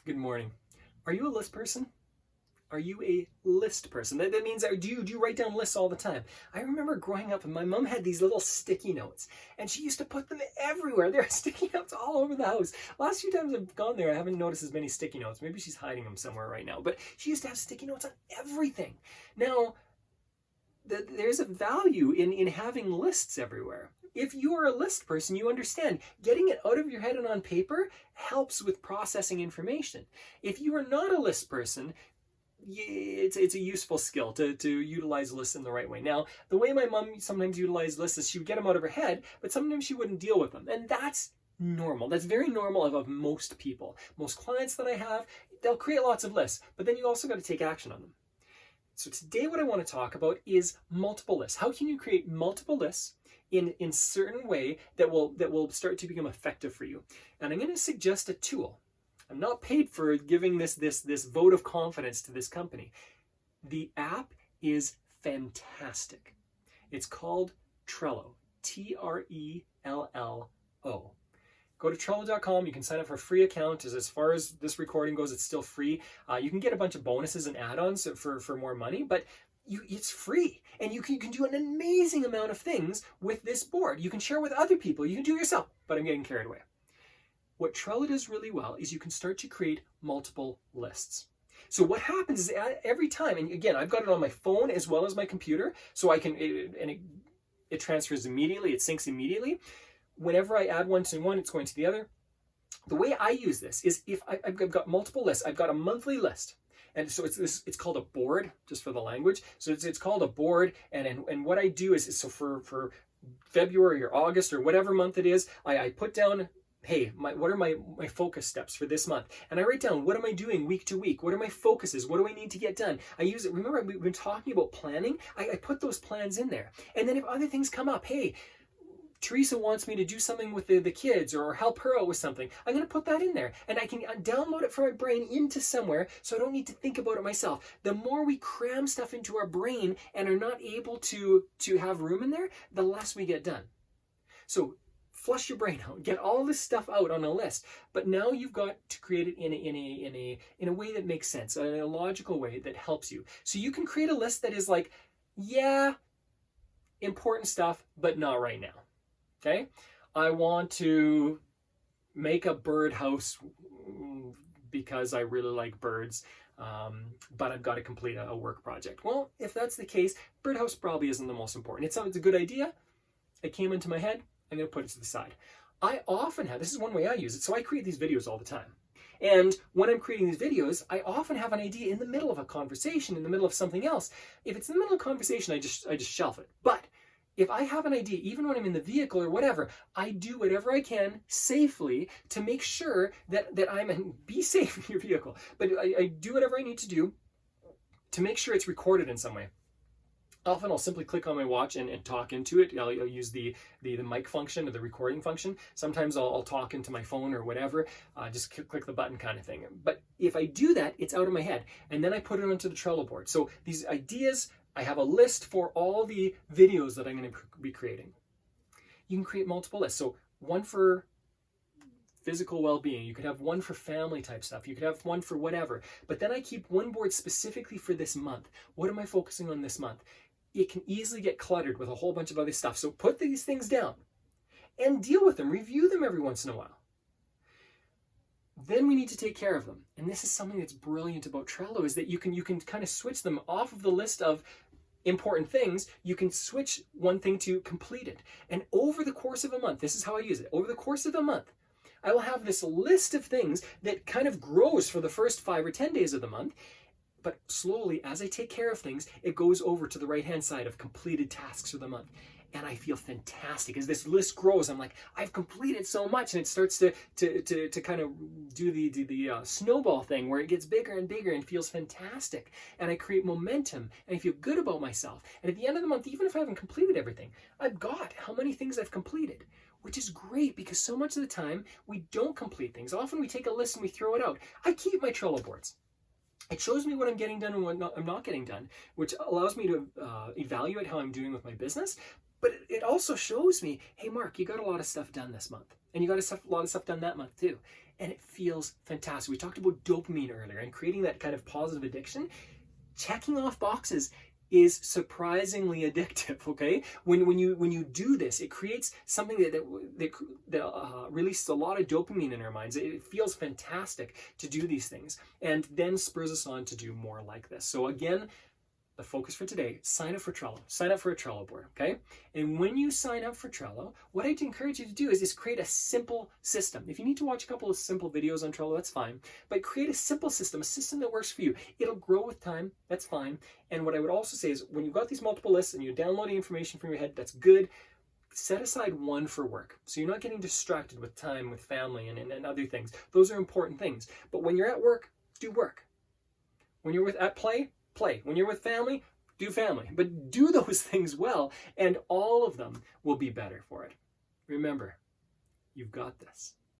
Good morning. Are you a list person? Are you a list person? That means, do you write down lists all the time? I remember growing up and my mom had these little sticky notes and she used to put them everywhere. There are sticky notes all over the house. Last few times I've gone there, I haven't noticed as many sticky notes. Maybe she's hiding them somewhere right now, but she used to have sticky notes on everything. Now, there's a value in having lists everywhere. If you are a list person, you understand getting it out of your head and on paper helps with processing information. If you are not a list person, it's a useful skill to utilize lists in the right way. Now, the way my mom sometimes utilized lists is she would get them out of her head, but sometimes she wouldn't deal with them. And that's normal. That's very normal of most people. Most clients that I have, they'll create lots of lists, but then you also got to take action on them. So today what I want to talk about is multiple lists. How can you create multiple lists in certain way that will start to become effective for you? And I'm going to suggest a tool. I'm not paid for giving this vote of confidence to this company. The app is fantastic. It's called Trello. Trello. Go to Trello.com. You can sign up for a free account. As far as this recording goes, it's still free. You can get a bunch of bonuses and add-ons for more money, but it's free. And you can do an amazing amount of things with this board. You can share with other people. You can do it yourself, but I'm getting carried away. What Trello does really well is you can start to create multiple lists. So what happens is every time, and again, I've got it on my phone as well as my computer, so I can, it transfers immediately, it syncs immediately. Whenever I add one to one, it's going to the other. The way I use this is if I've got multiple lists, I've got a monthly list. And so it's called a board, just for the language. So it's called a board. And what I do is so for February or August or whatever month it is, I put down, hey, what are my focus steps for this month? And I write down, what am I doing week to week? What are my focuses? What do I need to get done? I use it. Remember, we've been talking about planning. I put those plans in there. And then if other things come up, hey, Teresa wants me to do something with the kids or help her out with something, I'm going to put that in there. And I can download it from my brain into somewhere so I don't need to think about it myself. The more we cram stuff into our brain and are not able to have room in there, the less we get done. So flush your brain out, get all this stuff out on a list. But now you've got to create it in a way that makes sense, in a logical way that helps you. So you can create a list that is like, yeah, important stuff, but not right now. Okay, I want to make a birdhouse because I really like birds, but I've got to complete a work project. Well, if that's the case, birdhouse probably isn't the most important. It's a good idea. It came into my head. I'm going to put it to the side. I often have, this is one way I use it, so I create these videos all the time. And when I'm creating these videos, I often have an idea in the middle of a conversation, in the middle of something else. If it's in the middle of a conversation, I just shelf it. But if I have an idea, even when I'm in the vehicle or whatever, I do whatever I can safely to make sure that be safe in your vehicle. But I do whatever I need to do to make sure it's recorded in some way. Often I'll simply click on my watch and talk into it. I'll use the mic function or the recording function. Sometimes I'll talk into my phone or whatever, just click the button kind of thing. But if I do that, it's out of my head. And then I put it onto the Trello board. So these ideas, I have a list for all the videos that I'm going to be creating. You can create multiple lists. So one for physical well-being. You could have one for family type stuff. You could have one for whatever. But then I keep one board specifically for this month. What am I focusing on this month? It can easily get cluttered with a whole bunch of other stuff. So put these things down and deal with them. Review them every once in a while. Then we need to take care of them. And this is something that's brilliant about Trello, is that you can kind of switch them off of the list of important things. You can switch one thing to completed. And over the course of a month, this is how I use it. Over the course of a month, I will have this list of things that kind of grows for the first 5 or 10 days of the month. But slowly, as I take care of things, it goes over to the right-hand side of completed tasks for the month. And I feel fantastic. As this list grows, I'm like, I've completed so much. And it starts to kind of do the snowball thing where it gets bigger and bigger and feels fantastic. And I create momentum and I feel good about myself. And at the end of the month, even if I haven't completed everything, I've got how many things I've completed, which is great because so much of the time we don't complete things. Often we take a list and we throw it out. I keep my Trello boards. It shows me what I'm getting done and what I'm not getting done, which allows me to evaluate how I'm doing with my business. But it also shows me, hey, Mark, you got a lot of stuff done this month. And you got a lot of stuff done that month too. and it feels fantastic. We talked about dopamine earlier and creating that kind of positive addiction. Checking off boxes is surprisingly addictive. Okay, when you do this, it creates something that releases a lot of dopamine in our minds. It feels fantastic to do these things, and then spurs us on to do more like this. So again, the focus for today, sign up for Trello. Sign up for a Trello board, okay? And when you sign up for Trello, what I'd encourage you to do is create a simple system. If you need to watch a couple of simple videos on Trello, that's fine. But create a simple system, a system that works for you. It'll grow with time, that's fine. And what I would also say is when you've got these multiple lists and you're downloading information from your head, that's good. Set aside one for work. So you're not getting distracted with time, with family, and other things. Those are important things. But when you're at work, do work. When you're at play, play. When you're with family, do family. But do those things well, and all of them will be better for it. Remember, you've got this.